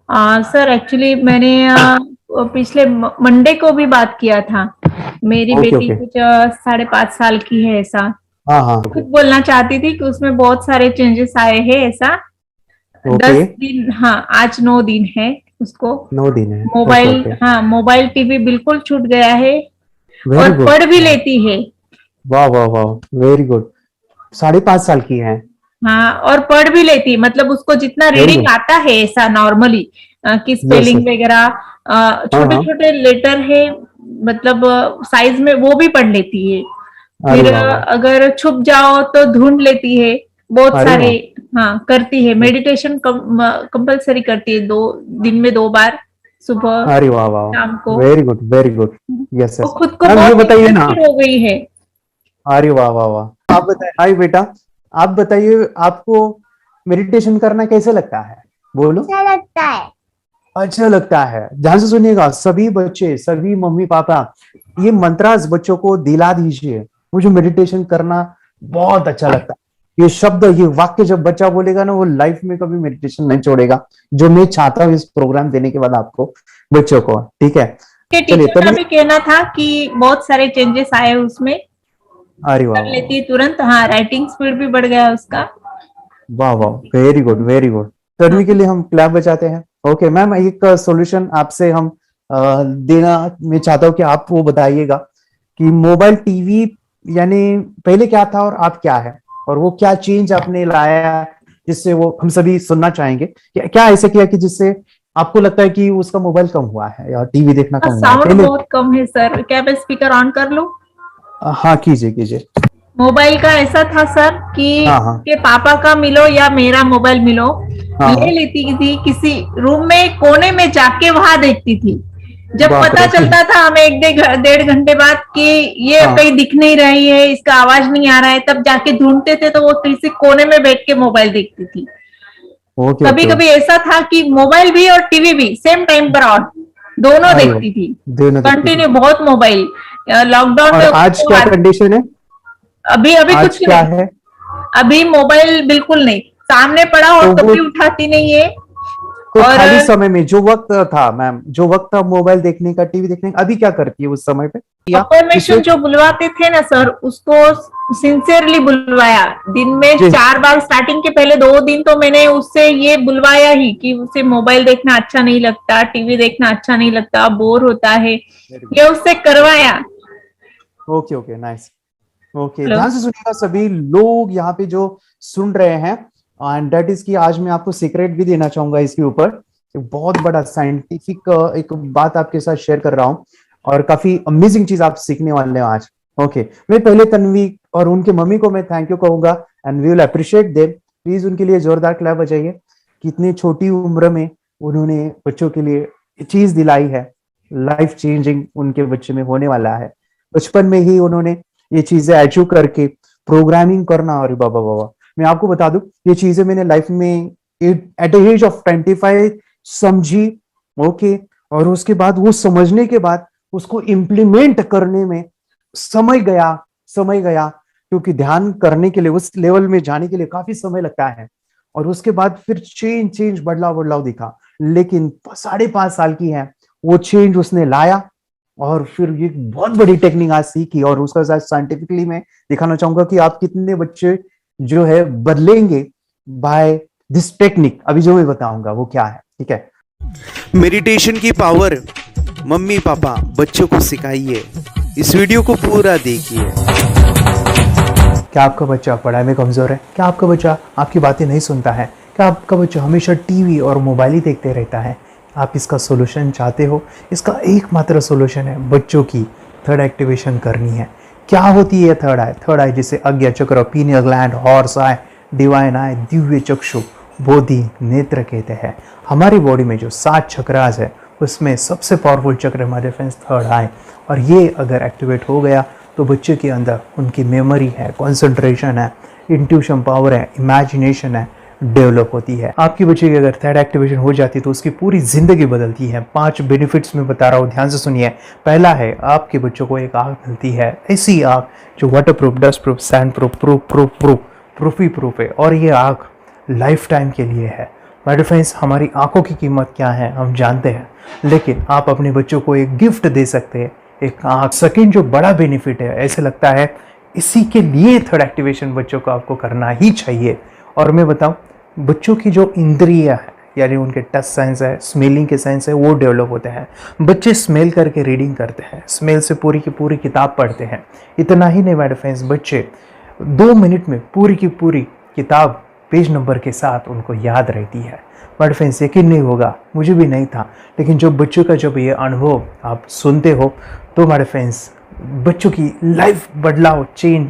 Sir actually मैंने पिछले Monday को भी बात किया था। मेरी ओके बेटी ओके। कुछ 5.5 साल की है ऐसा। हाँ हाँ ओके। खुद बोलना चाहती थी कि उसमें बहुत सारे चेंजेस आए हैं ऐसा। ओके। 10 दिन, हाँ आज 9 दिन है उसको। 9 दिन है। Okay mobile, okay. हाँ मोबाइल टीवी बिल्कुल छूट गया है। वेरी और गुड। पढ़ भी वाह लेती है। वाह वाह वाह। Very good. 5.5 साल की है। हाँ और पढ़ भी लेती, मतलब उसको जितना वेरी रीडिंग गुड। आता है ऐसा नॉर्मली, कि यस स्पेलिंग सर। वगैरह, हाँ छोटे हाँ। छोटे लेटर है, मतलब साइज में वो भी पढ़ लेती है। अरे फिर वाह वाह। अगर छुप जाओ तो ढूंढ लेती है बहुत अरे सारे। वाह। हाँ करती है, मेडिटेशन कंपल्सरी करती है, 2 दिन में 2 बार, सुबह अरे वाह वाह। शाम को। Very good very good. Yes वो यस। खुद को मैम ये बहुत बताइए ना। इंटरेस्टेड हो गई है। अरे वाह वाह वाह। आप बताइए, हाय बेटा। आप बताइए आपको मेडिटेशन करना कैसे लगता है? बोलो। अच्छा लगता है। अच्छा लगता है। ध्यान से सुनिएगा सभी बच्चे, सभी मम्मी पापा, ये मंत्रास बच्चों को दिला दीजिए। मुझे मेडिटेशन करना बहुत अच्छा लगता है। ये शब्द, ये वाक्य जब बच्चा बोलेगा ना, वो लाइफ में कभी मेडिटेशन नहीं छोड़ेगा। जो मैं चाहता हूँ इस प्रोग्राम देने के बाद आपको, बच्चों को, ठीक है। के चलिए टीचर का तभी। भी कहना था कि बहुत सारे चेंजेस आए उसमें, अरे वाह कर वाह लेती है तुरंत। हाँ राइटिंग स्पीड भी बढ़ गया उसका। वाह वाह। Very good very good. Tanvi के हाँ लिए हम क्लैप बजाते हैं। ओके मैम, एक सॉल्यूशन आपसे हम देना मैं चाहता हूँ कि आप वो बताइएगा कि मोबाइल टीवी यानी पहले क्या था और अब क्या है, और वो क्या चेंज आपने लाया है, जिससे वो हम सभी सुनना चाहेंगे। क्या ऐसे किया कि जिससे आपको लगता है कि उसका मोबाइल कम हुआ है या टीवी देखना कम हुआ है साउंड पहले? बहुत कम है सर, क्या मैं स्पीकर ऑन कर लूं? हाँ कीजिए कीजिए। मोबाइल का ऐसा था सर कि हाँ हाँ उसके पापा का मिलो या मेरा मोबाइल मिलो, हाँ ले हाँ। लेती थी किसी रूम में कोने में जाके वहां देखती थी। जब बाप पता रे। चलता था हमें 1 1.5 घंटे बाद कि ये हाँ। कहीं दिख नहीं रही है, इसका आवाज नहीं आ रहा है, तब जाके ढूंढते थे तो वो किसी कोने में बैठ के मोबाइल देखती थी। ओके कभी ओके। कभी ऐसा था कि मोबाइल भी और टीवी भी सेम टाइम पर ऑन, दोनों अरे वाह। देखती थी। दोनों देखती थी। कंटिन्यू बहुत मोबाइल। लॉकडाउन और में आज उसको क्या कंडीशन है? अभी अभी आज कुछ क्या नहीं। है? अभी मोबाइल बिल्कुल नहीं, सामने पड़ा हो तो तो वो, भी उठाती नहीं है। तो और खाली समय में जो वक्त था मैम, जो वक्त था मोबाइल देखने का, टीवी देखने का, अभी क्या करती है उस समय पे? या अफर्मेशन जिससे। जो बुलवाते थे ना सर, उसको सिंसियरली बुलवाया। दिन में जी। 4 बार, स्टार्टिंग के पहले 2 दिन तो मैंने उससे ये बुलवाया ही कि उसे मोबाइल देखना अच्छा नहीं लगता, टीवी देखना अच्छा नहीं लगता, बोर होता है, वेरी ये गुड। उससे ओके करवाया। Okay okay nice. Okay hello. ध्यान से सुनिएगा सभी लोग यहाँ पे जो सुन रहे हैं, एंड दैट इज कि आज मैं आपको सीक्रेट भी देना चाहूंगा इसके ऊपर। एक बहुत बड़ा साइंटिफिक एक बात आपके साथ शेयर कर रहा हूँ, और काफी अमेजिंग चीज आप सीखने वाले हैं आज। ओके मैं पहले तन्वी और उनके मम्मी को मैं थैंक यू कहूंगा, and we will appreciate them. Please उनके लिए जोरदार क्लैप बजाइए। कितनी छोटी उम्र में उन्होंने बच्चों के लिए चीज दिलाई है, लाइफ चेंजिंग उनके बच्चे में होने वाला है। बचपन में ही उन्होंने ये चीजें अचीव करके प्रोग्रामिंग करना, और बाबा बाबा मैं आपको बता दूं, ये चीजें मैंने लाइफ में एट द एज ऑफ 25 समझी। ओके। और उसके बाद वो समझने के बाद उसको इम्प्लीमेंट करने में समय गया, समय गया, क्योंकि ध्यान करने के लिए उस लेवल में जाने के लिए काफी समय लगता है। और उसके बाद फिर चेंज चेंज बदलाव बदलाव दिखा, लेकिन 5.5 साल की है, वो चेंज उसने लाया। और फिर ये बहुत बड़ी टेक्निक आज सीखी, और उसका साथ साइंटिफिकली मैं दिखाना चाहूंगा कि आप कितने बच्चे जो है बदलेंगे बाय दिस टेक्निक। अभी जो मैं बताऊंगा वो क्या है, ठीक है। मेडिटेशन की पावर मम्मी पापा बच्चों को सिखाइए। इस वीडियो को पूरा देखिए। क्या आपका बच्चा पढ़ाई में कमजोर है? क्या आपका बच्चा आपकी बातें नहीं सुनता है? क्या आपका बच्चा हमेशा टीवी और मोबाइल ही देखते रहता है? आप इसका सोल्यूशन चाहते हो? इसका एकमात्र सोल्यूशन है बच्चों की थर्ड एक्टिवेशन करनी है। क्या होती है थर्ड आई? थर्ड आई जिसे आज्ञा चक्र, pineal gland, Horus eye, divine eye, दिव्य चक्षु, बोधि नेत्र कहते हैं। हमारी बॉडी में जो 7 चक्रास है उसमें सबसे पावरफुल चक्र हमारे फ्रेंड्स थर्ड आई। और ये अगर एक्टिवेट हो गया तो बच्चे के अंदर उनकी मेमोरी है, कंसंट्रेशन है, इंट्यूशन पावर है, इमेजिनेशन है, डेवलप होती है। आपकी बच्चे की अगर थर्ड एक्टिवेशन हो जाती है तो उसकी पूरी जिंदगी बदलती है। 5 बेनिफिट्स में बता रहा हूँ, ध्यान से सुनिए। पहला है, आपके बच्चों को एक आँख मिलती है, ऐसी आँख जो water proof, dust proof, sand proof, proof proof proof proof ही प्रूफ है, और ये आँख लाइफ टाइम के लिए है। माय डियर फ्रेंड्स, हमारी आंखों की कीमत क्या है हम जानते हैं, लेकिन आप अपने बच्चों को एक गिफ्ट दे सकते हैं, एक आंख। सेकंड जो बड़ा बेनिफिट है, ऐसे लगता है इसी के लिए थर्ड एक्टिवेशन बच्चों को आपको करना ही चाहिए। और मैं बताऊं, बच्चों की जो इंद्रियां है, यानी उनके टच सेंस है, स्मेलिंग के सेंस है, वो डेवलप होते हैं। बच्चे स्मेल करके रीडिंग करते हैं, स्मेल से पूरी की पूरी किताब पढ़ते हैं। इतना ही नहीं माय डियर फ्रेंड्स, बच्चे 2 मिनट में पूरी की पूरी किताब पेज नंबर के साथ उनको याद रहती है। माय डियर फ्रेंड्स, यकीन नहीं होगा, मुझे भी नहीं था, लेकिन जब बच्चों का जब ये अनुभव आप सुनते हो तो माय डियर फ्रेंड्स, बच्चों की लाइफ बदलाव, चेंज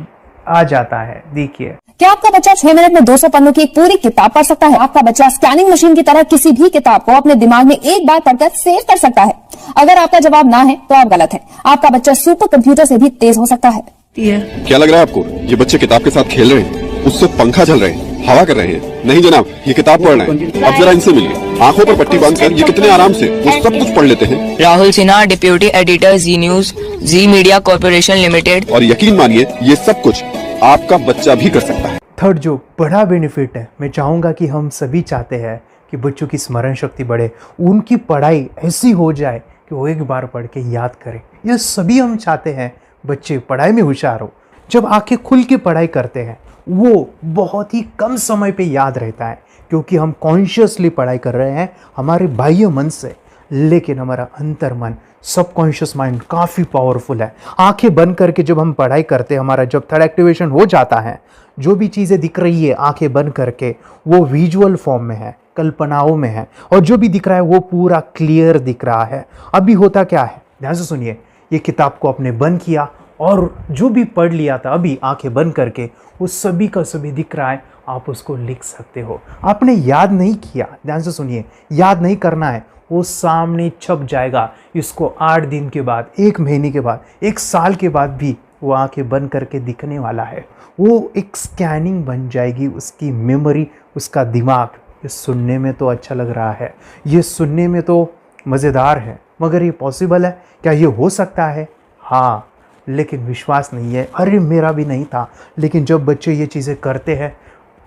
आ जाता है। देखिए, क्या आपका बच्चा 6 मिनट में 200 पन्नों की एक पूरी किताब पढ़ सकता है? आपका बच्चा स्कैनिंग मशीन की तरह किसी भी किताब को अपने दिमाग में एक बार पढ़कर सेव कर सकता है? अगर आपका जवाब ना है तो आप गलत हैं। आपका बच्चा सुपर कंप्यूटर से भी तेज हो सकता है। क्या लग रहा है आपको? ये बच्चे किताब के साथ खेल रहे हैं, उससे पंखा चल रहे हैं, हवा कर रहे हैं? नहीं जनाब, ये किताब पढ़ रहे हैं। अब जरा इनसे मिलिए, आंखों पर पट्टी बांधकर ये कितने आराम से वो सब कुछ पढ़ लेते हैं। राहुल सिन्हा, डिप्यूटी एडिटर, जी न्यूज, जी मीडिया कॉर्पोरेशन लिमिटेड। और यकीन मानिए, ये सब कुछ आपका बच्चा भी कर सकता है। थर्ड जो बड़ा बेनिफिट है, मैं चाहूँगा कि हम सभी चाहते हैं कि बच्चों की स्मरण शक्ति बढ़े, उनकी पढ़ाई ऐसी हो जाए कि वो एक बार पढ़ के याद करें। यह सभी हम चाहते हैं, बच्चे पढ़ाई में होशियार हो। जब आंखें खुल के पढ़ाई करते हैं, वो बहुत ही कम समय पे याद रहता है, क्योंकि हम कॉन्शियसली पढ़ाई कर रहे हैं हमारे बाह्य मन से, लेकिन हमारा अंतर मन, सबकॉन्शियस माइंड काफ़ी पावरफुल है। आंखें बंद करके जब हम पढ़ाई करते हैं, हमारा जब थर्ड एक्टिवेशन हो जाता है, जो भी चीज़ें दिख रही है आंखें बंद करके, वो विजुअल फॉर्म में है, कल्पनाओं में है, और जो भी दिख रहा है वो पूरा क्लियर दिख रहा है। अभी होता क्या है, ध्यान से सुनिए, ये किताब को आपने बंद किया और जो भी पढ़ लिया था अभी आंखें बंद करके, वो सभी का सभी दिख रहा है, आप उसको लिख सकते हो। आपने याद नहीं किया, ध्यान से सुनिए, याद नहीं करना है, वो सामने छप जाएगा। इसको 8 दिन के बाद, 1 महीने के बाद, 1 साल के बाद भी वो आंखें बंद करके दिखने वाला है। वो एक स्कैनिंग बन जाएगी, उसकी मेमोरी, उसका दिमाग। ये सुनने में तो अच्छा लग रहा है, ये सुनने में तो मज़ेदार है, मगर ये पॉसिबल है क्या? ये हो सकता है, हाँ, लेकिन विश्वास नहीं है। अरे मेरा भी नहीं था, लेकिन जब बच्चे ये चीज़ें करते हैं,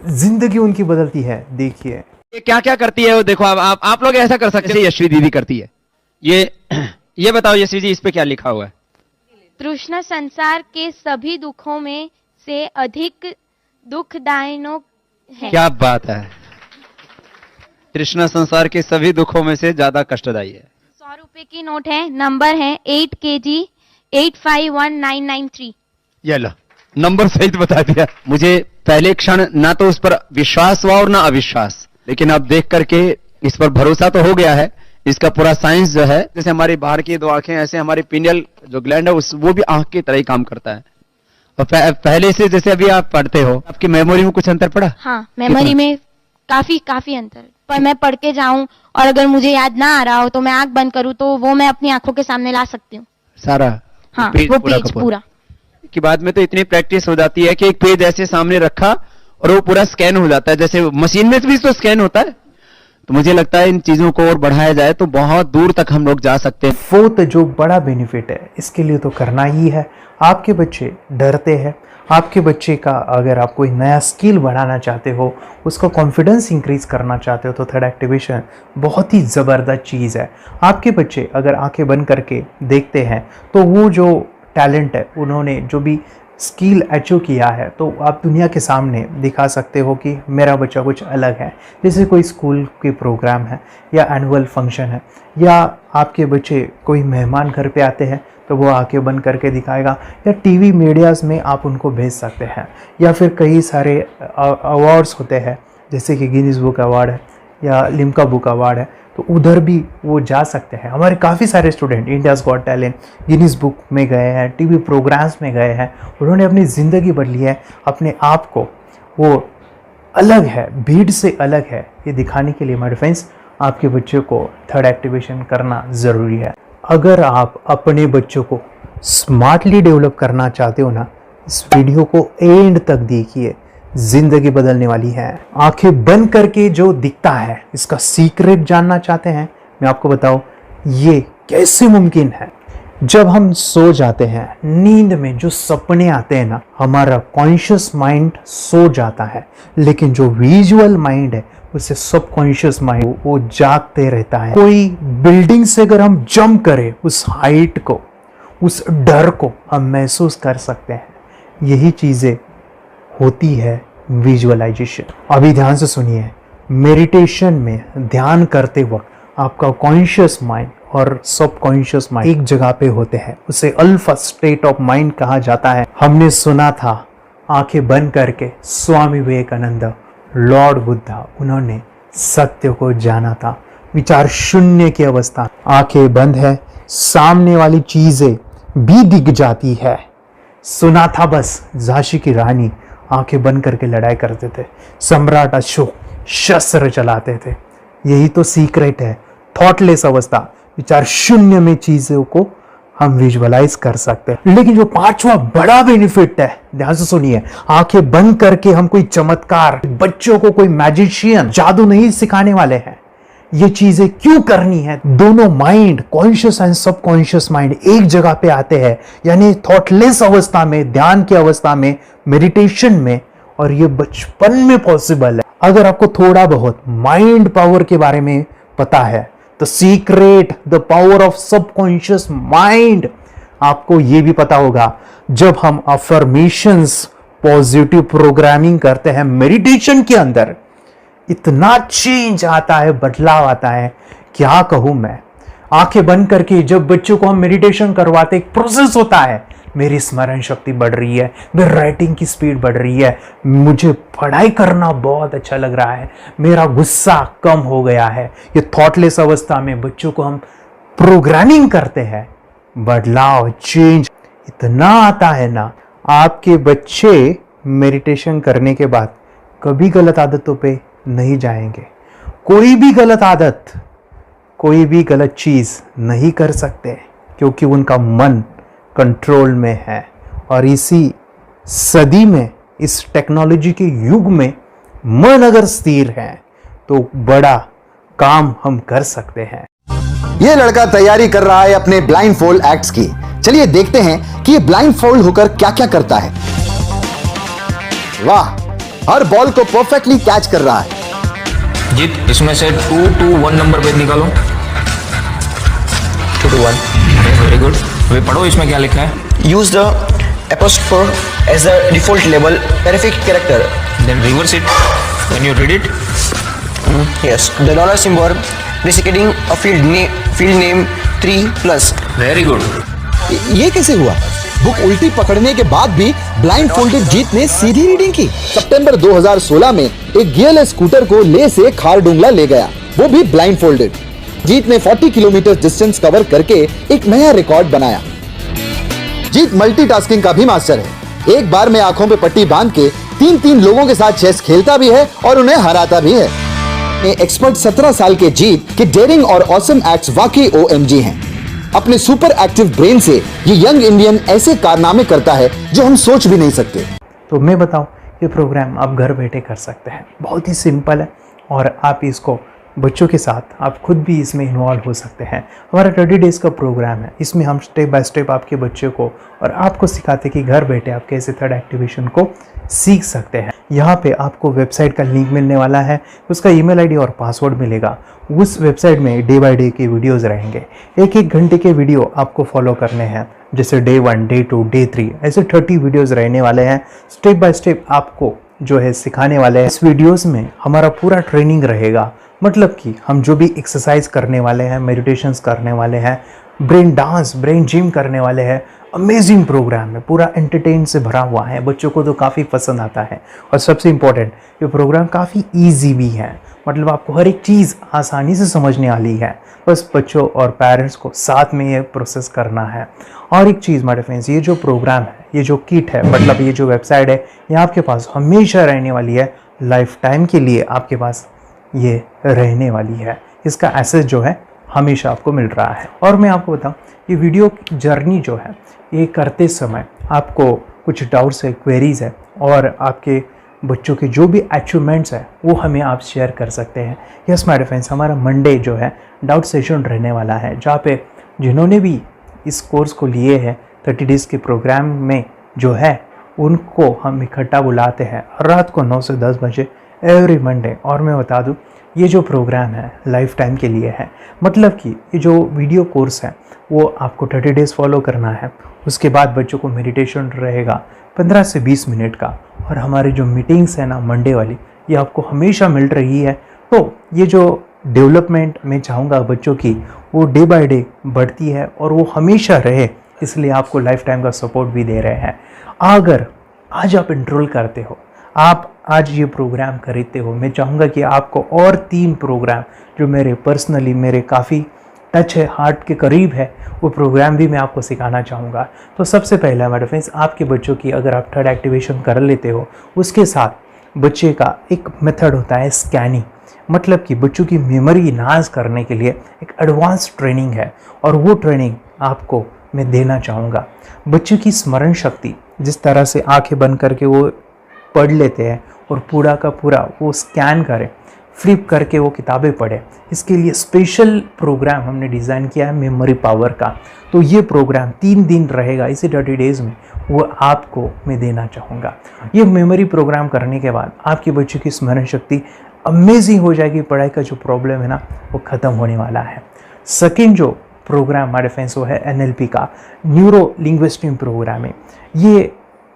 जिंदगी उनकी बदलती है। देखिए ये क्या क्या करती है वो देखो। आप लोग ऐसा कर सकते हैं, यशवी दीदी करती है। ये बताओ यशवी जी, इस पे क्या लिखा हुआ है? तृष्णा संसार के सभी दुखों में से अधिक दुखदायक है। क्या बात है, तृष्णा संसार के सभी दुखों में से ज्यादा कष्टदायी है। 100 रुपए की नोट है, नंबर है 8 kg 851993। ये लो, नंबर सहित बता दिया। मुझे पहले क्षण ना तो उस पर विश्वास हुआ और ना अविश्वास, लेकिन अब देख करके इस पर भरोसा तो हो गया है। इसका पूरा साइंस जो है, जैसे हमारी बाहर की 2 आंखें, ऐसे हमारी पिनियल जो ग्लैंड है वो भी आंख की तरह ही काम करता है। और पहले से जैसे अभी आप पढ़ते हो, आपकी मेमोरी में कुछ अंतर पड़ा? हाँ, मेमोरी में काफी अंतर। पर मैं पढ़ के जाऊं और अगर मुझे याद ना आ रहा हो तो मैं आंख बंद करूं तो वो मैं अपनी आंखों के सामने ला सकती हूँ सारा। हाँ, पेज वो पूरा पेज पूरा। कि बाद में तो इतनी प्रैक्टिस हो जाती है कि एक पेज ऐसे सामने रखा और वो पूरा स्कैन हो जाता है, जैसे मशीन में भी तो स्कैन होता है। तो मुझे लगता है इन चीजों को और बढ़ाया जाए तो बहुत दूर तक हम लोग जा सकते हैं। फोर्थ जो बड़ा बेनिफिट है, इसके लिए तो करना ही है। आपके बच्चे डरते हैं, आपके बच्चे का अगर आप कोई नया स्किल बढ़ाना चाहते हो, उसका कॉन्फिडेंस इंक्रीज करना चाहते हो, तो थर्ड एक्टिवेशन बहुत ही ज़बरदस्त चीज़ है। आपके बच्चे अगर आंखें बंद करके देखते हैं तो वो जो टैलेंट है, उन्होंने जो भी स्किल अचीव किया है, तो आप दुनिया के सामने दिखा सकते हो कि मेरा बच्चा कुछ अलग है। जैसे कोई स्कूल के प्रोग्राम है या एनुअल फंक्शन है, या आपके बच्चे कोई मेहमान घर पे आते हैं तो वो आंखें बंद करके दिखाएगा, या टीवी मीडियाज़ में आप उनको भेज सकते हैं, या फिर कई सारे अवार्ड्स होते हैं जैसे कि गिनीज बुक अवार्ड है या लिम्का बुक अवार्ड है, तो उधर भी वो जा सकते हैं। हमारे काफ़ी सारे student India's got talent, Guinness book में गए हैं, टीवी प्रोग्राम्स में गए हैं, उन्होंने अपनी ज़िंदगी बदली है, अपने आप को वो अलग है, भीड़ से अलग है, ये दिखाने के लिए मेरे फ्रेंड्स आपके बच्चों को थर्ड एक्टिवेशन करना ज़रूरी है। अगर आप अपने बच्चों को स्मार्टली डेवलप करना चाहते हो ना, इस वीडियो को एंड तक देखिए, जिंदगी बदलने वाली है। आंखें बंद करके जो दिखता है, इसका सीक्रेट जानना चाहते हैं, मैं आपको बताऊं ये कैसे मुमकिन है। जब हम सो जाते हैं, नींद में जो सपने आते हैं ना, हमारा कॉन्शियस माइंड सो जाता है, लेकिन जो विजुअल माइंड है उससे सबकॉन्शियस माइंड वो जागते रहता है। कोई बिल्डिंग से अगर हम जंप करें, उस हाइट को, उस डर को हम महसूस कर सकते हैं। यही चीज़ें होती है विजुअलाइजेशन। अभी ध्यान से सुनिए, मेडिटेशन में ध्यान करते वक्त आपका कॉन्शियस माइंड और सबकॉन्शियस माइंड एक जगह पे होते हैं, उसे अल्फा स्टेट ऑफ माइंड कहा जाता है। हमने सुना था आंखें बंद करके स्वामी विवेकानंद, लॉर्ड बुद्धा, उन्होंने सत्य को जाना था। विचार शून्य की अवस्था, आंखें बंद है, सामने वाली चीजें भी दिख जाती है। सुना था बस झांसी की रानी आंखें बंद करके लड़ाई करते थे, सम्राट अशोक शस्त्र चलाते थे। यही तो सीक्रेट है, थॉटलेस अवस्था, विचार शून्य में चीजों को हम विजुअलाइज कर सकते हैं। लेकिन जो पांचवा बड़ा बेनिफिट है, ध्यान से सुनिए, आंखें बंद करके हम कोई चमत्कार, बच्चों को कोई मैजिशियन जादू नहीं सिखाने वाले हैं। ये चीजें क्यों करनी है? दोनों mind, conscious and subconscious mind एक जगह पे आते हैं, यानी थॉटलेस अवस्था में, ध्यान की अवस्था में, मेडिटेशन में, और ये बचपन में पॉसिबल है। अगर आपको थोड़ा बहुत माइंड पावर के बारे में पता है, the secret, the power of subconscious mind, आपको ये भी पता होगा जब हम अफर्मेशंस, पॉजिटिव प्रोग्रामिंग करते हैं मेडिटेशन के अंदर, इतना चेंज आता है, बदलाव आता है, क्या कहूं मैं। आंखें बंद करके जब बच्चों को हम मेडिटेशन करवाते, एक प्रोसेस होता है, मेरी स्मरण शक्ति बढ़ रही है, मेरी राइटिंग की स्पीड बढ़ रही है, मुझे पढ़ाई करना बहुत अच्छा लग रहा है, मेरा गुस्सा कम हो गया है। ये थॉटलेस अवस्था में बच्चों को हम प्रोग्रामिंग करते हैं, बदलाव, चेंज इतना आता है ना। आपके बच्चे मेडिटेशन करने के बाद कभी गलत आदतों पे नहीं जाएंगे। कोई भी गलत आदत, कोई भी गलत चीज नहीं कर सकते, क्योंकि उनका मन कंट्रोल में है। और इसी सदी में, इस टेक्नोलॉजी के युग में, मन अगर स्थिर है तो बड़ा काम हम कर सकते हैं। ये लड़का तैयारी कर रहा है अपने ब्लाइंड फोल्ड एक्ट्स की। चलिए देखते हैं कि ये ब्लाइंड फोल्ड होकर क्या क्या करता है। वाह, हर बॉल को परफेक्टली कैच कर रहा है। जीत, इसमें से 2 to 1 नंबर पे निकालो। 2 to 1, वेरी गुड। वे पढ़ो, इसमें क्या लिखा है? use the apostrophe as a default label perfect character. Then reverse it when you read it. Yes, the dollar symbol preceding a field name 3+. Very good. ये कैसे हुआ? बुक उल्टी पकड़ने के बाद भी ब्लाइंड फोल्डेड जीत ने सीधी रीडिंग की। सितंबर 2016 में एक गियरलेस स्कूटर को ले से खारडुंगला ले गया, वो भी ब्लाइंड फोल्डेड। जीत ने 40 किलोमीटर डिस्टेंस कवर करके एक नया रिकॉर्ड बनाया। जीत मल्टीटास्किंग का भी मास्टर है। एक बार में आंखों पे पट्टी बांध के 3-3 लोगों के साथ चेस खेलता भी है और उन्हें हराता भी है। एक्सपर्ट 17 साल के जीत के डेयरिंग और ऑसम एक्ट्स वाकई OMG हैं। अपने सुपर एक्टिव ब्रेन से ये यंग इंडियन ऐसे कारनामे करता है जो हम सोच भी नहीं सकते। तो मैं बताऊं, ये प्रोग्राम आप घर बैठे कर सकते हैं, बहुत ही सिंपल है, और आप इसको बच्चों के साथ आप खुद भी इसमें इन्वॉल्व हो सकते हैं। हमारा 30 डेज का प्रोग्राम है, इसमें हम स्टेप बाय स्टेप आपके बच्चे को और आपको सिखाते कि घर बैठे आप कैसे थर्ड एक्टिवेशन को सीख सकते हैं। यहाँ पे आपको वेबसाइट का लिंक मिलने वाला है, उसका ईमेल आईडी और पासवर्ड मिलेगा। उस वेबसाइट में डे बाय डे के वीडियोस रहेंगे, 1-1 घंटे के वीडियो आपको फॉलो करने हैं, जैसे डे 1, डे 2, डे 3, ऐसे 30 वीडियोस रहने वाले हैं। स्टेप बाय स्टेप आपको जो है सिखाने वाले हैं। इस वीडियोस में हमारा पूरा ट्रेनिंग रहेगा, मतलब कि हम जो भी एक्सरसाइज करने वाले हैं, मेडिटेशंस करने वाले हैं, ब्रेन डांस, ब्रेन जिम करने वाले हैं। अमेजिंग प्रोग्राम है, पूरा एंटरटेन से भरा हुआ है, बच्चों को तो काफ़ी पसंद आता है। और सबसे इम्पोर्टेंट, ये प्रोग्राम काफ़ी ईजी भी है, मतलब आपको हर एक चीज़ आसानी से समझने वाली है। बस बच्चों और पेरेंट्स को साथ में ये प्रोसेस करना है। और एक चीज़ माय फ्रेंड्स, ये जो प्रोग्राम है, ये जो किट है, मतलब ये जो वेबसाइट है, ये आपके पास हमेशा रहने वाली है, लाइफ टाइम के लिए आपके पास ये रहने वाली है। इसका एक्सेस जो है हमेशा आपको मिल रहा है। और मैं आपको बताऊं, ये वीडियो जर्नी जो है, ये करते समय आपको कुछ डाउट्स है, क्वेरीज है, और आपके बच्चों के जो भी अचीवमेंट्स है वो हमें आप शेयर कर सकते हैं। यस माय फ्रेंड्स, हमारा मंडे जो है डाउट सेशन रहने वाला है, जहाँ पे जिन्होंने भी इस कोर्स को लिए हैं 30 डेज के प्रोग्राम में जो है, उनको हम इकट्ठा बुलाते हैं। रात को 9 से 10 बजे एवरी मंडे। और मैं बता दूं, ये जो प्रोग्राम है लाइफ टाइम के लिए है, मतलब कि ये जो वीडियो कोर्स है वो आपको 30 डेज़ फॉलो करना है। उसके बाद बच्चों को मेडिटेशन रहेगा 15 से 20 मिनट का, और हमारी जो मीटिंग्स है ना मंडे वाली, ये आपको हमेशा मिल रही है। तो ये जो डेवलपमेंट मैं चाहूँगा बच्चों की, वो डे बाय डे बढ़ती है और वो हमेशा रहे, इसलिए आपको लाइफ टाइम का सपोर्ट भी दे रहे हैं। अगर आज आप एनरोल करते हो, आप आज ये प्रोग्राम खरीदते हो, मैं चाहूँगा कि आपको और 3 प्रोग्राम जो मेरे पर्सनली मेरे काफ़ी टच है, हार्ट के करीब है, वो प्रोग्राम भी मैं आपको सिखाना चाहूँगा। तो सबसे पहला मेरे फ्रेंड्स, आपके बच्चों की अगर आप थर्ड एक्टिवेशन कर लेते हो, उसके साथ बच्चे का एक मेथड होता है स्कैनिंग, मतलब कि बच्चों की मेमोरी इन्हांस करने के लिए एक एडवांस ट्रेनिंग है, और वो ट्रेनिंग आपको मैं देना चाहूँगा। बच्चों की स्मरण शक्ति, जिस तरह से आंखें बंद करके वो पढ़ लेते हैं और पूरा का पूरा वो स्कैन करें, फ्लिप करके वो किताबें पढ़े, इसके लिए स्पेशल प्रोग्राम हमने डिज़ाइन किया है मेमोरी पावर का। तो ये प्रोग्राम 3 दिन रहेगा, इसी 30 डेज़ में वो आपको मैं देना चाहूँगा। ये मेमोरी प्रोग्राम करने के बाद आपके बच्चों की स्मरण शक्ति अमेजिंग हो जाएगी, पढ़ाई का जो प्रॉब्लम है ना वो ख़त्म होने वाला है। सेकेंड जो प्रोग्राम हमारे फ्रेंड्स वो है NLP का, न्यूरो लिंग्विस्टिक प्रोग्राम है। ये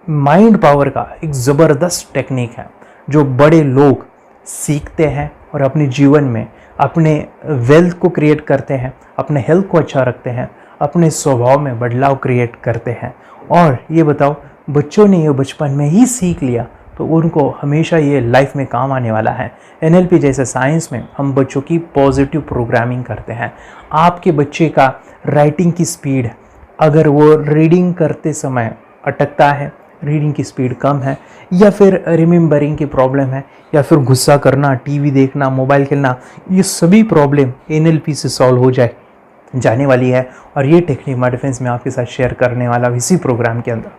माइंड पावर का एक ज़बरदस्त टेक्निक है जो बड़े लोग सीखते हैं और अपने जीवन में अपने वेल्थ को क्रिएट करते हैं, अपने हेल्थ को अच्छा रखते हैं, अपने स्वभाव में बदलाव क्रिएट करते हैं। और ये बताओ, बच्चों ने ये बचपन में ही सीख लिया तो उनको हमेशा ये लाइफ में काम आने वाला है। NLP जैसे साइंस में हम बच्चों की पॉजिटिव प्रोग्रामिंग करते हैं। आपके बच्चे का राइटिंग की स्पीड, अगर वो रीडिंग करते समय अटकता है, रीडिंग की स्पीड कम है, या फिर रिमेंबरिंग की प्रॉब्लम है, या फिर गुस्सा करना, टीवी देखना, मोबाइल खेलना, ये सभी प्रॉब्लम NLP से सॉल्व हो जाने वाली है। और ये टेक्निक हमारे फ्रेंड्स में आपके साथ शेयर करने वाला इसी प्रोग्राम के अंदर।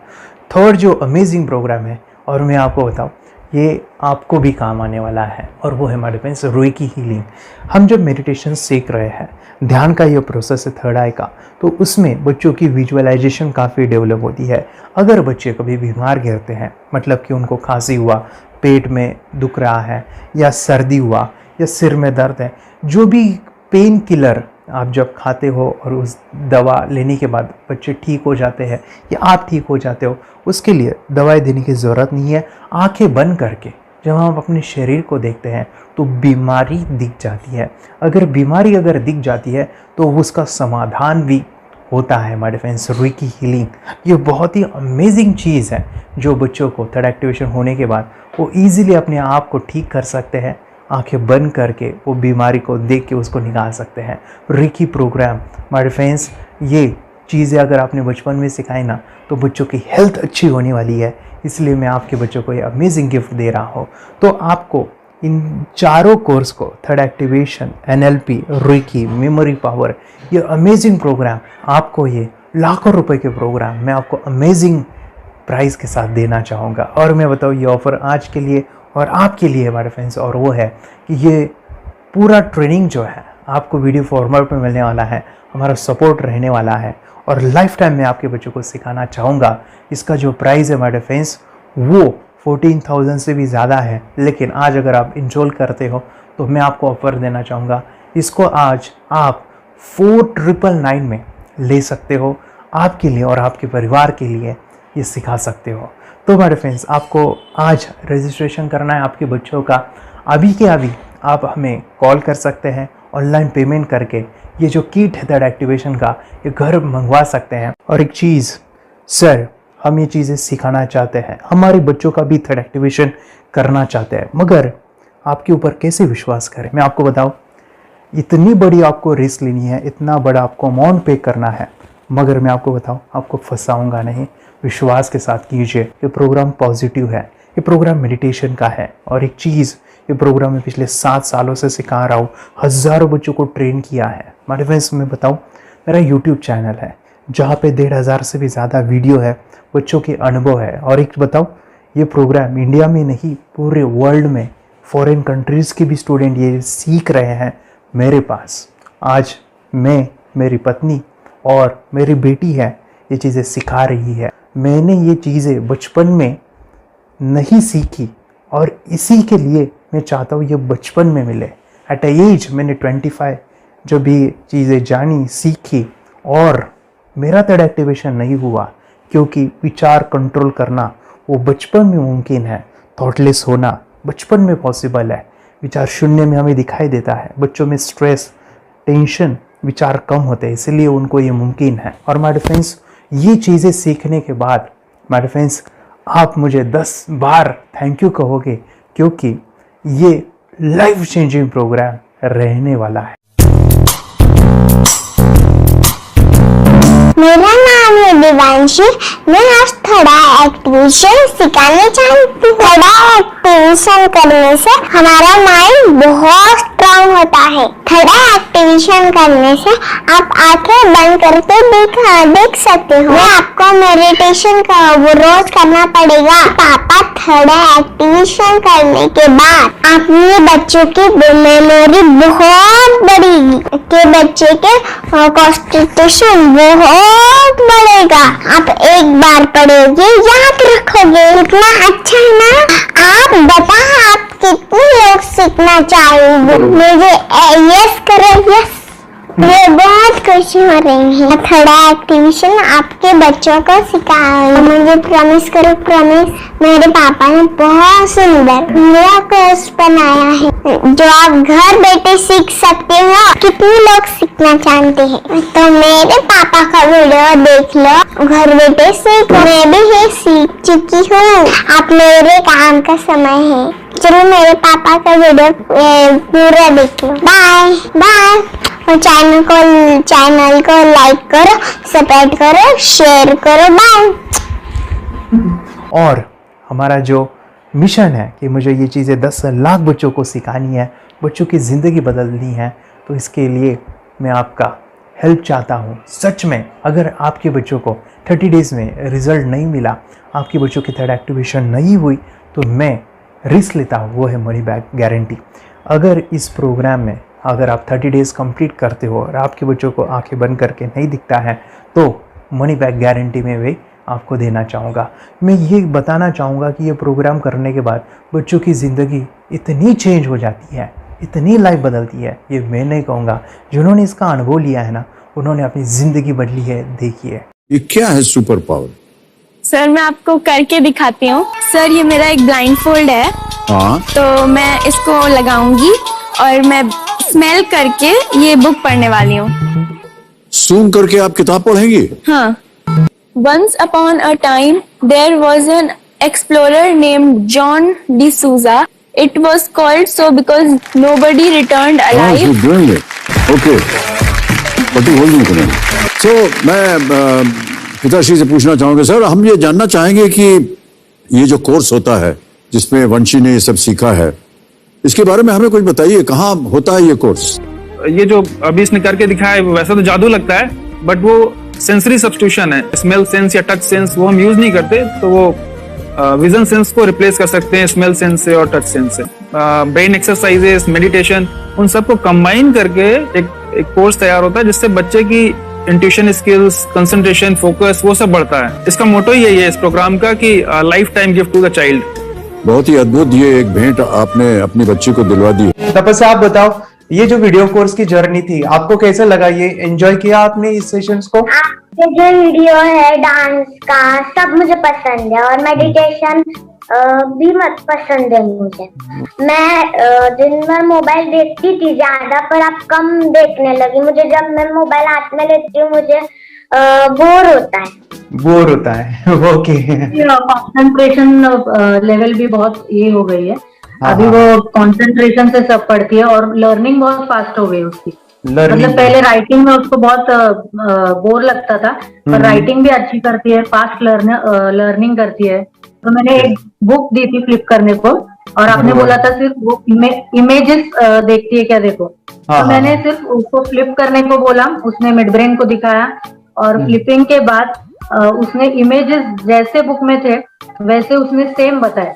थर्ड जो अमेजिंग प्रोग्राम है, और मैं आपको बताऊं, ये आपको भी काम आने वाला है, और वो है हमारे फ्रेंड्स रेकी हीलिंग। हम जब मेडिटेशन सीख रहे हैं, ध्यान का ये प्रोसेस है थर्ड आई का, तो उसमें बच्चों की विजुअलाइजेशन काफ़ी डेवलप होती है। अगर बच्चे कभी बीमार गिरते हैं, मतलब कि उनको खांसी हुआ, पेट में दुख रहा है, या सर्दी हुआ, या सिर में दर्द है, जो भी पेन किलर आप जब खाते हो और उस दवा लेने के बाद बच्चे ठीक हो जाते हैं या आप ठीक हो जाते हो, उसके लिए दवाई देने की ज़रूरत नहीं है। आंखें बंद करके जब हम अपने शरीर को देखते हैं तो बीमारी दिख जाती है। अगर बीमारी दिख जाती है तो उसका समाधान भी होता है हमारे फ्रेंड्स। रेकी हीलिंग ये बहुत ही अमेजिंग चीज़ है जो बच्चों को थर्ड एक्टिवेशन होने के बाद वो ईजिली अपने आप को ठीक कर सकते हैं। आंखें बंद करके वो बीमारी को देख के उसको निकाल सकते हैं। रेकी प्रोग्राम हमारे फ्रेंड्स, ये चीज़ें अगर आपने बचपन में सिखाई ना तो बच्चों की हेल्थ अच्छी होने वाली है। इसलिए मैं आपके बच्चों को ये अमेजिंग गिफ्ट दे रहा हूँ। तो आपको इन चारों कोर्स को, third activation, NLP, Reiki, memory power, ये अमेजिंग प्रोग्राम, आपको ये लाखों रुपए के प्रोग्राम मैं आपको अमेजिंग प्राइस के साथ देना चाहूँगा। और मैं बताऊँ ये ऑफ़र आज के लिए और आपके लिए हमारे फ्रेंड्स, और वो है कि ये पूरा ट्रेनिंग जो है आपको वीडियो फॉर्मेट में मिलने वाला है, हमारा सपोर्ट रहने वाला है और लाइफ टाइम में आपके बच्चों को सिखाना चाहूँगा। इसका जो प्राइस है हमारे फ्रेंड्स वो 14,000 से भी ज़्यादा है, लेकिन आज अगर आप इनरोल करते हो तो मैं आपको ऑफ़र देना चाहूँगा। इसको आज आप 4,999 में ले सकते हो। आपके लिए और आपके परिवार के लिए ये सिखा सकते हो। तो हमारे फ्रेंड्स, आपको आज रजिस्ट्रेशन करना है आपके बच्चों का। अभी के अभी आप हमें कॉल कर सकते हैं, ऑनलाइन पेमेंट करके ये जो किट है थर्ड एक्टिवेशन का ये घर मंगवा सकते हैं। और एक चीज़ सर, हम ये चीज़ें सिखाना चाहते हैं, हमारे बच्चों का भी थर्ड एक्टिवेशन करना चाहते हैं, मगर आपके ऊपर कैसे विश्वास करें। मैं आपको बताऊं, इतनी बड़ी आपको रिस्क लेनी है, इतना बड़ा आपको अमाउंट पे करना है, मगर मैं आपको बताऊं आपको फंसाऊंगा नहीं। विश्वास के साथ कीजिए। ये प्रोग्राम पॉजिटिव है, ये प्रोग्राम मेडिटेशन का है। और एक चीज़, ये प्रोग्राम मैं पिछले 7 सालों से सिखा रहा हूँ, हज़ारों बच्चों को ट्रेन किया है। हमारे फ्रेंड्स, मैं बताऊँ, मेरा यूट्यूब चैनल है जहाँ पे 1,500 से भी ज़्यादा वीडियो है, बच्चों के अनुभव है। और एक बताऊँ, ये प्रोग्राम इंडिया में नहीं पूरे वर्ल्ड में फॉरेन कंट्रीज़ के भी स्टूडेंट ये सीख रहे हैं मेरे पास। आज मैं, मेरी पत्नी और मेरी बेटी है ये चीज़ें सिखा रही है। मैंने ये चीज़ें बचपन में नहीं सीखी और इसी के लिए मैं चाहता हूँ ये बचपन में मिले। एट एज मैंने 25 जो भी चीज़ें जानी सीखी, और मेरा थर्ड एक्टिवेशन नहीं हुआ क्योंकि विचार कंट्रोल करना वो बचपन में मुमकिन है। थॉटलेस होना बचपन में पॉसिबल है। विचार शून्य में हमें दिखाई देता है। बच्चों में स्ट्रेस, टेंशन, विचार कम होते हैं, इसलिए उनको ये मुमकिन है। और माय फ्रेंड्स, ये चीज़ें सीखने के बाद माय फ्रेंड्स आप मुझे 10 बार थैंक यू कहोगे, क्योंकि ये लाइफ चेंजिंग प्रोग्राम रहने वाला है। मेरा नाम है दिवांशी। मैं आज थोड़ा एक्टिवेशन सिखाने चाहती हूँ। थोड़ा एक्टिवेशन करने से हमारा माइंड बहुत स्ट्रांग होता है। थोड़ा एक्टिवेशन करने से आप आंखें बंद करके देख सकते हो। मैं आपको मेडिटेशन का वो रोज करना पड़ेगा। पापा थोड़ा एक्टिवेशन करने के बाद अपने बच्चों की मेमोरी बहुत बढ़ेगी, के बच्चे के कॉन्सेंट्रेशन बहुत बढ़ेगा। आप एक बार पढ़ोगे याद रखोगे, इतना अच्छा है ना। आप बताओ आप कितने लोग सीखना चाहोगे? मुझे यस करो, यस। मैं बहुत खुशी हो रही है। थोड़ा एक्टिवेशन आपके बच्चों को सिखाओ। मुझे प्रॉमिस करो, प्रॉमिस। मेरे पापा ने बहुत सुंदर मेरा कोर्स बनाया है जो आप घर बैठे सीख सकते हो। कितने लोग सीखना चाहते हैं तो मेरे पापा का वीडियो देख लो, घर बैठे सीखो। मैं भी ये सीख चुकी हूँ। आप मेरे काम का समय है, चलो मेरे पापा का वीडियो पूरा देख लो। Bye bye. और चैनल को लाइक करो, सपोर्ट करो, शेयर करो। बाय। और हमारा जो मिशन है कि मुझे ये चीज़ें 10 लाख बच्चों को सिखानी है, बच्चों की ज़िंदगी बदलनी है, तो इसके लिए मैं आपका हेल्प चाहता हूँ। सच में अगर आपके बच्चों को 30 डेज़ में रिज़ल्ट नहीं मिला, आपके बच्चों की थर्ड एक्टिवेशन नहीं हुई, तो मैं रिस्क लेता हूँ, वो है मनी बैक गारंटी। अगर इस प्रोग्राम में अगर आप 30 डेज़ कंप्लीट करते हो और आपके बच्चों को आंखें बंद करके नहीं दिखता है, तो मनी बैक गारंटी में भी आपको देना चाहूँगा। मैं ये बताना चाहूँगा कि ये प्रोग्राम करने के बाद बच्चों की ज़िंदगी इतनी चेंज हो जाती है, इतनी लाइफ बदलती है, ये मैं नहीं कहूँगा। जिन्होंने इसका अनुभव लिया है ना, उन्होंने अपनी ज़िंदगी बदली है। देखिए ये क्या है सुपर पावर? सर मैं आपको करके दिखाती हूँ। सर ये मेरा एक ब्लाइंड फोल्ड है। हाँ, तो मैं इसको लगाऊंगी और मैं स्मेल करके ये बुक पढ़ने वाली हूँ। सूंघ करके आप किताब पढ़ेंगी? हाँ। Once upon a time, there was an explorer named John D'Souza. It was called so because nobody returned alive. Oh, doing it. Okay. What are you holding today? So, मैं पिताश्री से पूछना चाहूँगा, सर हम ये जानना चाहेंगे कि ये जो कोर्स होता है जिसमें वंशी ने ये सब सीखा है, इसके बारे में हमें कुछ बताइए। कहाँ होता है ये कोर्स? ये जो अभी इसने करके दिखाया है वैसा तो जादू लगता है, बट वो सेंसरी सब्स्टिट्यूशन है। स्मेल सेंस या टच सेंस वो हम यूज नहीं करते, तो वो विजन सेंस को रिप्लेस कर सकते हैं स्मेल सेंस से और टच सेंस से। ब्रेन एक्सरसाइजेस, मेडिटेशन, उन सबको कंबाइन करके एक कोर्स तैयार होता है जिससे बच्चे की इंट्यूशन स्किल्स, कंसंट्रेशन, फोकस वो सब बढ़ता है। इसका मोटो यही है इस प्रोग्राम का कि life time gift to the child. बहुत ही अद्भुत ये एक भेंट आपने अपनी बच्ची को दिलवा दी। तपस्या आप बताओ, ये जो वीडियो कोर्स की जर्नी थी आपको कैसा लगा? ये एंजॉय किया आपने इस सेशंस को? आपके जो वीडियो है डांस का सब मुझे पसंद है और मेडिटेशन भी मत पसंद है मुझे। मैं दिन भर मोबाइल देखती थी ज्यादा, पर अब कम देखने लगी। मुझे जब मैं मोबाइल हाथ में लेती हूँ मुझे बोर होता है। ओके। कंसंट्रेशन लेवल भी बहुत ये हो गई है अभी। वो कंसंट्रेशन से सब पढ़ती है और लर्निंग बहुत फास्ट हो गई उसकी। मतलब पहले राइटिंग में उसको बहुत बोर लगता था, पर राइटिंग भी अच्छी करती है, फास्ट लर्निंग करती है। तो मैंने एक बुक दी थी फ्लिप करने को और आपने बोला था सिर्फ वो इमेजेस देखती है क्या, देखो। तो मैंने सिर्फ उसको फ्लिप करने को बोला, उसने मिड ब्रेन को दिखाया और फ्लिपिंग के बाद उसने इमेजेस जैसे बुक में थे वैसे उसने सेम बताया।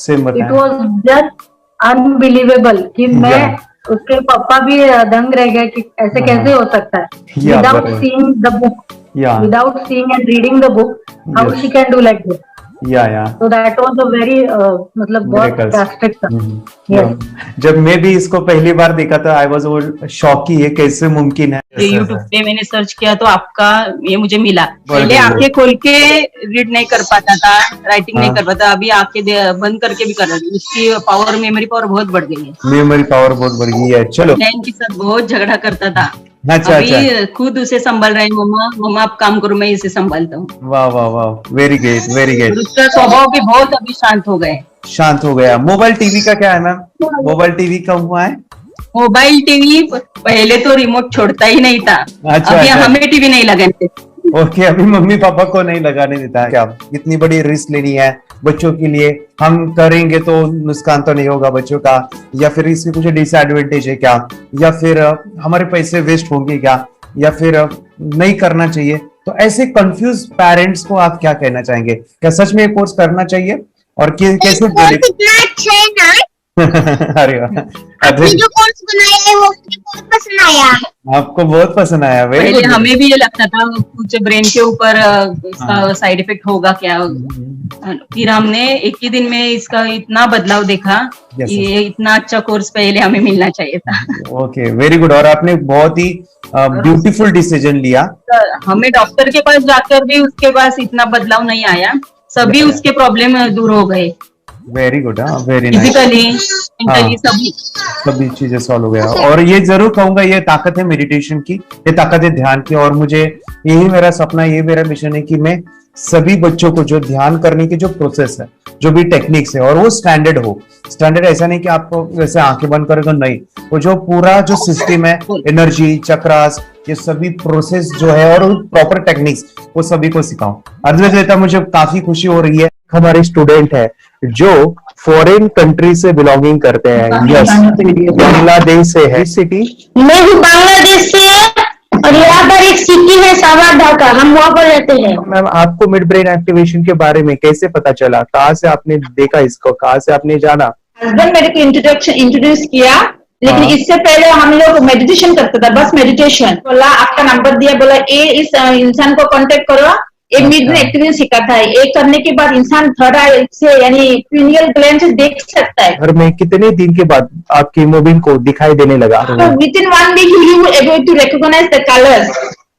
इट वॉज जस्ट अनबिलीवेबल कि मैं उसके पापा भी दंग रह गए कि ऐसे कैसे हो सकता है। Without seeing the book, without seeing and reading the book, how she can do like this. या तो दैट वाज अ वेरी मतलब बहुत Miracles. ड्रास्टिक था। Yes. जब मैं भी इसको पहली बार देखा था आई वाज शॉक कि ये कैसे मुमकिन है। ये यूट्यूब पे मैंने सर्च किया तो आपका ये मुझे मिला। बहुत पहले बढ़िया। आंखें खोल के रीड नहीं कर पाता था, राइटिंग नहीं हाँ। कर पाता, अभी आंखें बंद करके भी कर रहा है। उसकी पावर, मेमोरी पावर बहुत बढ़ गई है। मेमोरी पावर बहुत बढ़ गई है। चलो बहन के साथ बहुत झगड़ा करता था, अच्छा अभी अच्छा, खुद उसे संभाल रहे हैं। मम्मा मम्मा आप काम करो, मैं इसे संभालता हूँ। वाह वाह वाह, वेरी ग्रेट वेरी और ग्रेट। उसका स्वभाव भी बहुत अभी शांत हो गए। शांत हो गया। मोबाइल टीवी का क्या है मैम? मोबाइल टीवी का हुआ है? मोबाइल टीवी पहले तो रिमोट छोड़ता ही नहीं था, अच्छा, अभी अच्छा। हमें टीवी नहीं लगाने। ओके, अभी मम्मी पापा को नहीं लगाने देता है। क्या इतनी बड़ी रिस्क लेनी है बच्चों के लिए? हम करेंगे तो नुकसान तो नहीं होगा बच्चों का, या फिर इसकी कुछ डिसएडवांटेज है क्या, या फिर हमारे पैसे वेस्ट होंगे क्या, या फिर नहीं करना चाहिए? तो ऐसे कंफ्यूज पेरेंट्स को आप क्या कहना चाहेंगे? क्या सच में ये कोर्स करना चाहिए और कैसे कितना अच्छा है ना। अरे वाह, आपने जो कोर्स बनाया है वो मुझे बहुत पसंद आया। आपको बहुत पसंद आया। वेरी पहले गुड। हमें भी ये लगता था कुछ ब्रेन के ऊपर इसका साइड इफेक्ट होगा क्या, फिर हमने एक ही दिन में इसका इतना बदलाव देखा। Yes, ये इतना अच्छा कोर्स पहले हमें मिलना चाहिए था। Okay, very good. और आपने बहुत ही ब्यूटीफुल डिसीजन लिया। हमें डॉक्टर के पास जाकर भी उसके पास इतना बदलाव नहीं आया, सभी उसके प्रॉब्लम दूर हो गए, very good, very nice. Physically mentally सभी। सभी चीजें सॉल्व हो गया। और ये जरूर कहूंगा, ये ताकत है मेडिटेशन की, ये ताकत है ध्यान की। और मुझे यही मेरा सपना, ये मेरा मिशन है कि मैं सभी बच्चों को जो ध्यान करने की जो प्रोसेस है, जो भी टेक्निक्स है, और वो स्टैंडर्ड हो। स्टैंडर्ड ऐसा नहीं कि आपको वैसे आंखें बंद करें तो नहीं, वो जो पूरा जो सिस्टम है, एनर्जी चक्रास, ये सभी प्रोसेस जो है और प्रॉपर टेक्निक्स, वो सभी को सिखाऊं। अद्वैत, मुझे काफी खुशी हो रही है। हमारे स्टूडेंट है जो फॉरेन कंट्री से बिलोंगिंग करते हैं। यस, बांग्लादेश से है। सिटी मैं भी बांग्लादेश से और यहाँ पर एक सिटी है सावारढाका, हम वहाँ पर रहते हैं। मैम, आपको मिड ब्रेन एक्टिवेशन के बारे में कैसे पता चला? कहाँ से आपने देखा इसको? कहाँ से आपने जाना? हस्बैंड मेरे को इंट्रोड्यूस किया, लेकिन इससे पहले हम लोग मेडिटेशन करते थे, बस मेडिटेशन। बोला आपका नंबर दिया, बोला ये इस इंसान को कांटेक्ट करो, ये मिड ब्रेन एक्टिवेशन सिखाता है। ये करने के बाद इंसान थोड़ा से यानी पिनियल ग्लैंड से देख सकता है। और मैं कितने दिन के बाद आपकी मोबिल को दिखाई देने लगा? So within 1 week you will able to recognize the colors,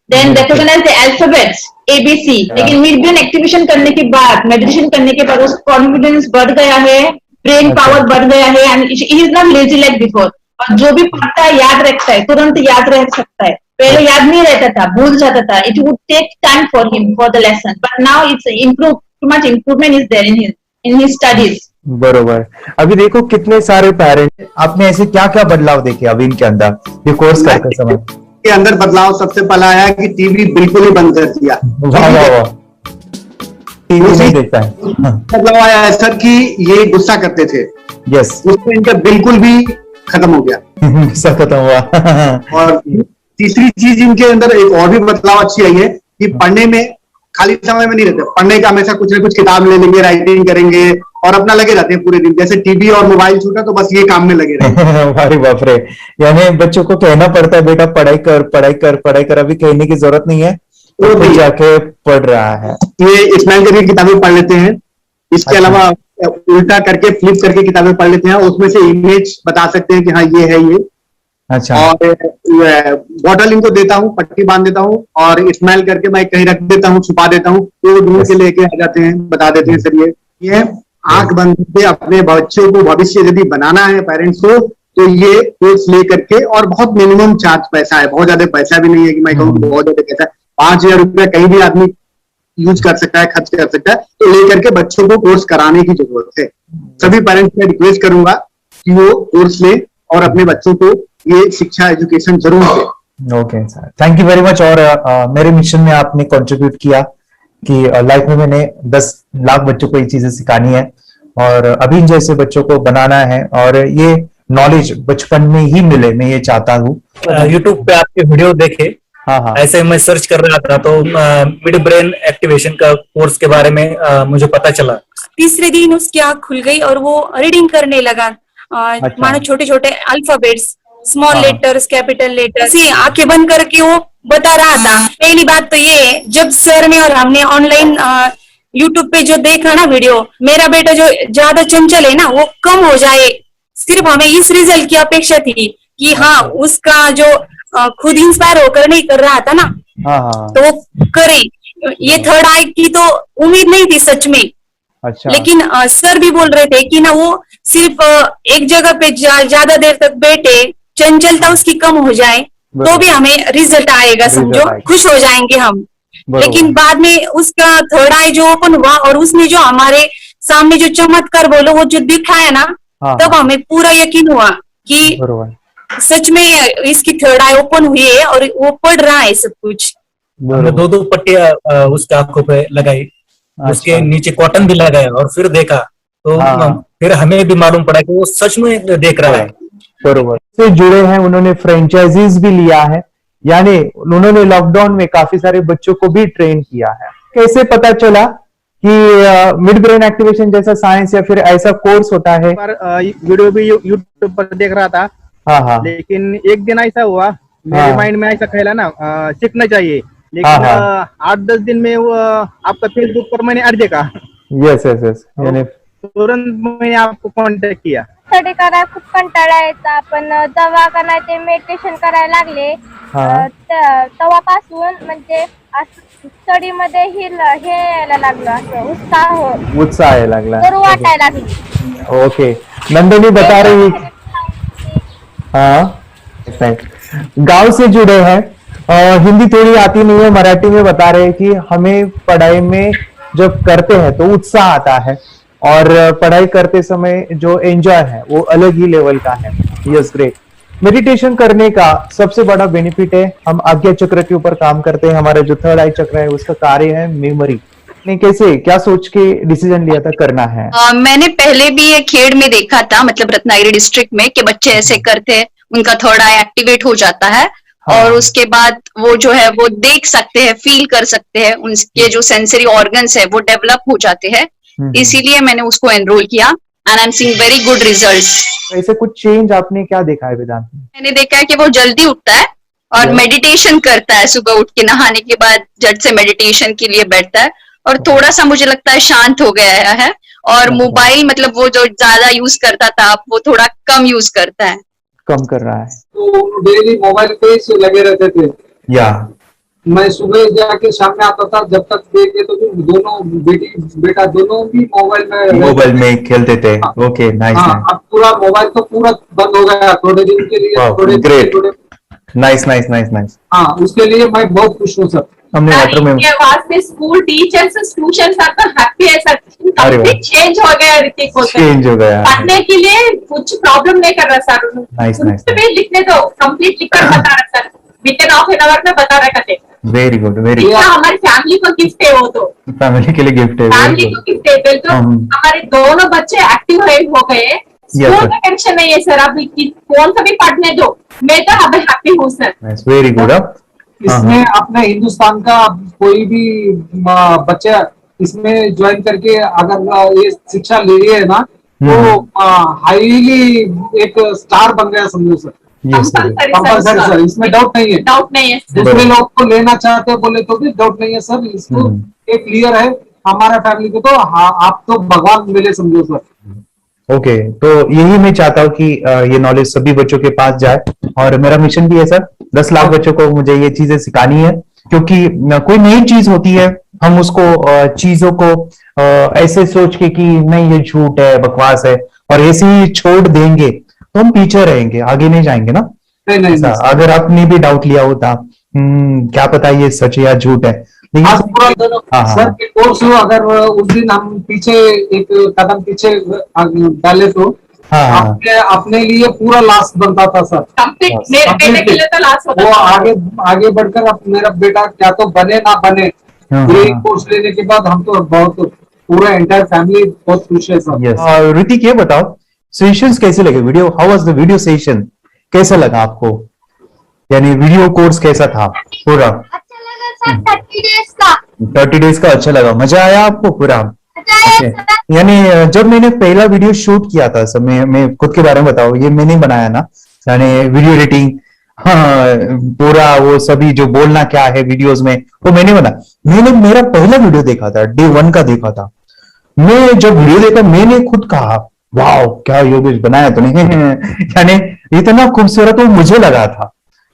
then recognize the alphabets ABC। लेकिन मिड ब्रेन एक्टिवेशन करने के बाद, मेडिटेशन करने के बाद उसका कॉन्फिडेंस बढ़ गया है, ब्रेन पावर बढ़ गया है, and he is not lazy like before. और जो भी पढ़ता है याद रखता है, तुरंत याद रख सकता है। पहले याद नहीं रहता था, भूल जाता था। It would take time for him for the lesson, but now it's improve, too much improvement is there in his studies. बरोबर। अभी देखो कितने सारे पेरेंट, आपने ऐसे क्या क्या बदलाव देखे अभी इनके अंदर ये कोर्स करते समय? के अंदर बदलाव सबसे पहला आया कि टीवी बिल्कुल ही बंद कर दिया। वाह वाह वाह, टीवी नहीं देखता है। बदलाव आया है सर कि ये गुस्सा करते थे। यस, उसमें इनका बिल्कुल भी खत्म हो गया। गुस्सा खत्म हुआ। और तीसरी चीज इनके अंदर एक और भी बदलाव अच्छी आई है कि पढ़ने में खाली समय में नहीं रहते, पढ़ने का हमेशा कुछ ना कुछ किताब ले लेंगे, राइटिंग करेंगे और अपना लगे रहते हैं पूरे दिन। जैसे टीवी और मोबाइल छूटा तो बस ये काम में लगे रहते। अरे बाप रे, यानी बच्चों को कहना पड़ता है बेटा पढ़ाई कर पढ़ाई कर पढ़ाई कर, अभी कहने की जरूरत नहीं है, वो भी जाके पढ़ रहा है। ये स्माइल करके किताबें पढ़ लेते हैं, इसके अलावा उल्टा करके फ्लिप करके किताबें पढ़ लेते हैं, उसमें से इमेज बता सकते हैं कि हाँ ये है ये। अच्छा। और बॉटल इनको देता हूँ, पट्टी बांध देता हूँ और स्माइल करके मैं कहीं रख देता हूँ, छुपा देता हूँ, तो ढूंढ के लेके आ जाते हैं, बता देते हैं सर ये आंख बंद करके अपने बच्चों को भविष्य यदि बनाना है पेरेंट्स को, तो ये कोर्स ले करके, और बहुत मिनिमम चार्ज पैसा है, बहुत ज्यादा पैसा भी नहीं है कि मैं कहूँ बहुत ज्यादा पैसा है। 5,000 रुपया कहीं भी आदमी यूज कर सकता है, खर्च कर सकता है, तो लेकर के बच्चों को कोर्स कराने की जरूरत है। सभी पेरेंट्स में रिक्वेस्ट करूंगा कि वो कोर्स ले और अपने बच्चों को ये शिक्षा एजुकेशन जरूर दे। Okay sir, thank you very much. और मेरे मिशन में आपने कंट्रीब्यूट किया कि लाइफ में मैंने 10 लाख बच्चों को ये चीजें सिखानी है और अभी जैसे बच्चों को बनाना है, और ये नॉलेज बचपन में ही मिले, मैं ये चाहता हूँ। यूट्यूब पे आपके वीडियो देखे, हाँ, ऐसे मैं सर्च कर रहा था तो मिड ब्रेन एक्टिवेशन का कोर्स के बारे में मुझे पता चला। तीसरे दिन उसकी आंख खुल गई और वो रीडिंग करने लगा। मानो छोटे छोटे alphabets, small letters, capital letters, आंखें बंद करके वो बता रहा था। पहली बात तो ये, जब सर ने और हमने ऑनलाइन यूट्यूब पे जो देखा ना वीडियो, मेरा बेटा जो ज्यादा चंचल है ना वो कम हो जाए, सिर्फ हमें इस रिजल्ट की अपेक्षा थी कि हाँ उसका जो खुद इंस्पायर होकर नहीं कर रहा था ना, तो वो करे। ये थर्ड आई की तो उम्मीद नहीं थी सच में। अच्छा। लेकिन सर भी बोल रहे थे कि ना वो सिर्फ एक जगह पे ज्यादा देर तक बैठे, चंचलता उसकी कम हो जाए तो भी हमें रिजल्ट आएगा, समझो खुश हो जाएंगे हम। लेकिन बाद में उसका थर्ड आई जो ओपन हुआ और उसने जो हमारे सामने जो चमत्कार बोलो वो जो दिखाया ना, तब हमें पूरा यकीन हुआ कि सच में इसकी थर्ड आई ओपन हुई है और वो पढ़ रहा है सब कुछ। हमने 2 पट्टियां उसके आंखों पे लगाई, उसके नीचे कॉटन भी लगाया और फिर देखा तो फिर हमें भी मालूम पड़ा कि वो सच में देख रहा है। बरोबर से जुड़े हैं, उन्होंने फ्रेंचाइजीज भी लिया है, यानी उन्होंने लॉकडाउन में काफी सारे बच्चों को भी ट्रेन किया है। कैसे पता चला कि मिड ब्रेन एक्टिवेशन जैसा साइंस या फिर ऐसा कोर्स होता है? वीडियो भी यूट्यूब पर देख रहा था। हाँ। लेकिन एक दिन ऐसा हुआ, मेरे माइंड में ऐसा ख्याल ना सीखना चाहिए, लेकिन 8-10 दिन में वो आपका फेसबुक पर मैंने ऐड देखा। यस यानी तुरंत मैंने आपको कॉन्टॅक्ट किया। स्टडी करायला खूप कंटाळा यायचा, पण जेव्हा ते मेडिटेशन करायला लागले तेव्हापासून म्हणजे स्टडी मध्ये हे यायला लागलं, असं उत्साह यायला लागला, बरं वाटायला लागली। ओके, नंदिनी बता रही, हाँ गांव से जुड़े हैं, हिंदी थोड़ी आती नहीं है, मराठी में बता रहे हैं कि हमें पढ़ाई में जब करते हैं तो उत्साह आता है और पढ़ाई करते समय जो एंजॉय है वो अलग ही लेवल का है। Yes great. मेडिटेशन करने का सबसे बड़ा बेनिफिट है, हम आज्ञा चक्र के ऊपर काम करते हैं, हमारा जो थर्ड आई चक्र है उसका कार्य है मेमोरी। ने कैसे क्या सोच के डिसीजन लिया था करना है? मैंने पहले भी ये खेड़ में देखा था, मतलब रत्नागिरी डिस्ट्रिक्ट में, कि बच्चे ऐसे करते हैं, उनका थर्ड आई एक्टिवेट हो जाता है। और उसके बाद वो जो है वो देख सकते हैं, फील कर सकते हैं, उनके जो सेंसरी ऑर्गन्स है वो डेवलप हो जाते हैं। इसीलिए मैंने उसको एनरोल किया and I am seeing very good results. ऐसे कुछ चेंज आपने क्या देखा है वेदांत में? मैंने देखा है कि वो जल्दी उठता है और मेडिटेशन करता है, सुबह उठ के नहाने के बाद झट से मेडिटेशन के लिए बैठता है और थोड़ा सा मुझे लगता है शांत हो गया है। और मोबाइल मतलब वो जो ज्यादा यूज करता था वो थोड़ा कम यूज करता है, कम कर रहा है। तो डेली मोबाइल पे ही लगे रहते थे, या मैं सुबह जाके शाम में आता था, जब तक देखे तो दोनों बेटा दोनों भी मोबाइल में खेलते थे। Okay, nice. अब पूरा मोबाइल तो पूरा बंद हो गया थोड़े दिन के लिए। Great, nice. हाँ, उसके लिए मैं बहुत खुश हूँ सर। हमने लेटर में वास्ते स्कूल टीचर्स स्टूडेंट्स आर तो हैप्पी है सर, कंप्लीट चेंज हो गया ऋतिक को, चेंज हो गया, पढ़ने के लिए कुछ प्रॉब्लम नहीं कर रहा सर। नाइस। लिखने दो कंप्लीट लिखकर बता रहा sir, with in half an hour में बता रहा कहते। Very good. हमारी फैमिली को गिफ्ट है, वो तो फैमिली के लिए गिफ्ट है, फैमिली को गिफ्ट है। तो हमारे दोनों बच्चे एक्टिव हो गए, स्कूल का टेंशन नहीं है सर, अभी कौन सा भी पढ़ने दो, मैं तो अब हैप्पी हूँ सर। Very good. इसमें अपने हिंदुस्तान का कोई भी बच्चा इसमें ज्वाइन करके अगर ये शिक्षा ले रही है ना, तो हाईली एक स्टार बन गया समझो सर। कंपल्सरी सर, इसमें डाउट नहीं है। दूसरे लोग को लेना चाहते बोले तो भी डाउट नहीं है सर, इसको एक क्लियर है। हमारा फैमिली को तो आप तो भगवान मिले समझो सर। ओके, तो यही मैं चाहता हूँ कि ये नॉलेज सभी बच्चों के पास जाए और मेरा मिशन भी है सर, 10 लाख बच्चों को मुझे ये चीजें सिखानी है, क्योंकि कोई नई चीज होती है हम उसको चीजों को ऐसे सोच के कि नहीं ये झूठ है, बकवास है, और ऐसे ही छोड़ देंगे तो हम पीछे रहेंगे, आगे नहीं जाएंगे ना। नहीं। अगर आपने भी डाउट लिया होता क्या पता ये सच है या झूठ है, सर के कोर्स अगर उस दिन हम पीछे एक कदम पीछे डाले तो अपने लिए पूरा लास्ट बनता था सर, मेरे के लिए तो लास्ट होता वो आगे बढ़कर अब मेरा बेटा क्या तो बने ना बने, ये कोर्स लेने के बाद हम तो बहुत पूरा एंटायर फैमिली बहुत खुश है सर। ऋतिक ये बताओ सेशंस कैसे लगे, video how was the video session, कैसा लगा आपको, यानी वीडियो कोर्स कैसा था पूरा? 30 डेज का अच्छा लगा, मजा आया आपको पूरा? यानी जब मैंने पहला वीडियो शूट किया था सब, मैं खुद के बारे में बताऊं, ये मैंने बनाया ना, यानी वीडियो एडिटिंग हाँ, पूरा वो सभी जो बोलना क्या है वीडियोस में वो मैंने मेरा पहला वीडियो देखा था, डे 1 का देखा था। मैं जब वीडियो देखा मैंने खुद कहा वाह क्या योगेश बनाया तूने यानी इतना खूबसूरत वो मुझे लगा था।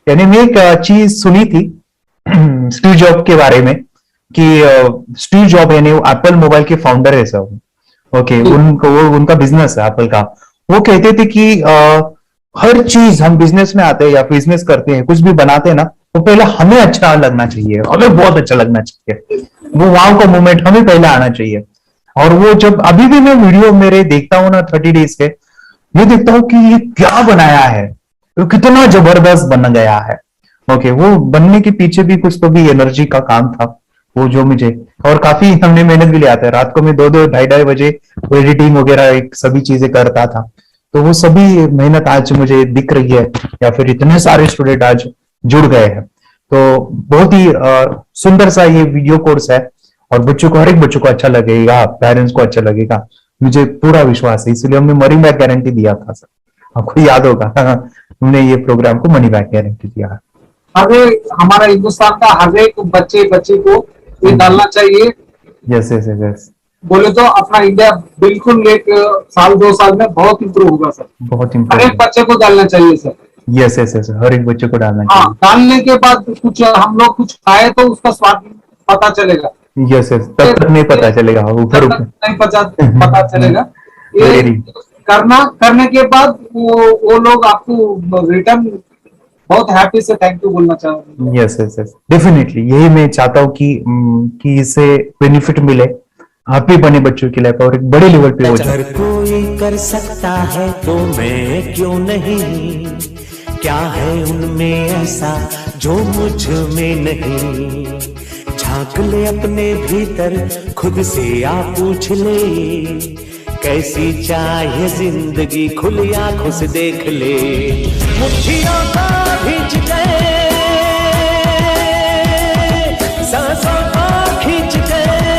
यानी मैं एक चीज सुनी थी स्टीव जॉब के बारे में कि स्टीव जॉब यानी एप्पल मोबाइल के फाउंडर है सब, ओके, उनका बिजनेस है एप्पल का। वो कहते थे कि हर चीज हम बिजनेस में आते हैं या बिजनेस करते हैं, कुछ भी बनाते हैं ना, वो पहले हमें अच्छा लगना चाहिए, हमें बहुत अच्छा लगना चाहिए, वो वाव का मोमेंट हमें पहले आना चाहिए। और वो जब अभी भी मैं वीडियो मेरे देखता हूँ ना 30 डेज के, मैं देखता हूँ कि ये क्या बनाया है, तो कितना जबरदस्त बन गया है। ओके, वो बनने के पीछे भी कुछ तो भी एनर्जी का काम था वो जो मुझे, और काफी हमने मेहनत भी लिया था। रात को मैं 2-2 ढाई बजे एडिटिंग वगैरह सभी चीजें करता था, तो वो सभी मेहनत आज मुझे दिख रही है, या फिर इतने सारे स्टूडेंट आज जुड़ गए हैं। तो बहुत ही सुंदर सा ये वीडियो कोर्स है और बच्चों को, हर एक बच्चों को अच्छा लगेगा, पेरेंट्स को अच्छा लगेगा, मुझे पूरा विश्वास है। इसलिए हमने मनी बैक गारंटी दिया था सर, आपको याद होगा हमने ये प्रोग्राम को मनी बैक गारंटी दिया। हमारा हिंदुस्तान का हर एक बच्चे को ये डालना चाहिए। यस यस यस, बोले तो अपना इंडिया बिल्कुल 1 साल 2 साल में बहुत इम्प्रूव होगा सर, बहुत हर इम्प्रूव। एक बच्चे को डालना चाहिए सर। यस यस यस, हर एक बच्चे को डालना हाँ, चाहिए। डालने के बाद कुछ हम लोग कुछ खाए तो उसका स्वाद पता चलेगा। यस यस, तब तक नहीं पता चलेगा, ऊपर नहीं पता चलेगा। ये करने के बाद वो लोग आपको रिटर्न बहुत हैप्पी से थैंक यू बोलना चाहूंगा। यस यस यस, डेफिनेटली यही मैं चाहता हूँ कि इससे बेनिफिट मिले, हैप्पी बने बच्चों की लाइफ और एक बड़े लेवल पे हो जाए। अगर कोई कर सकता है तो मैं क्यों नहीं, क्या है उनमें ऐसा जो मुझ में नहीं। झांक ले अपने भीतर खुद से आ पूछ ले, कैसी चाहे जिंदगी खुली आंखों से देख ले। मुट्ठियों को खींच गए, सांसों को खींच गए,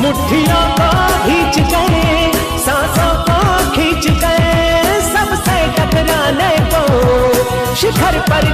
मुट्ठियों को खींच गए, सांसों को खींच गए, सबसे टकराने को शिखर पर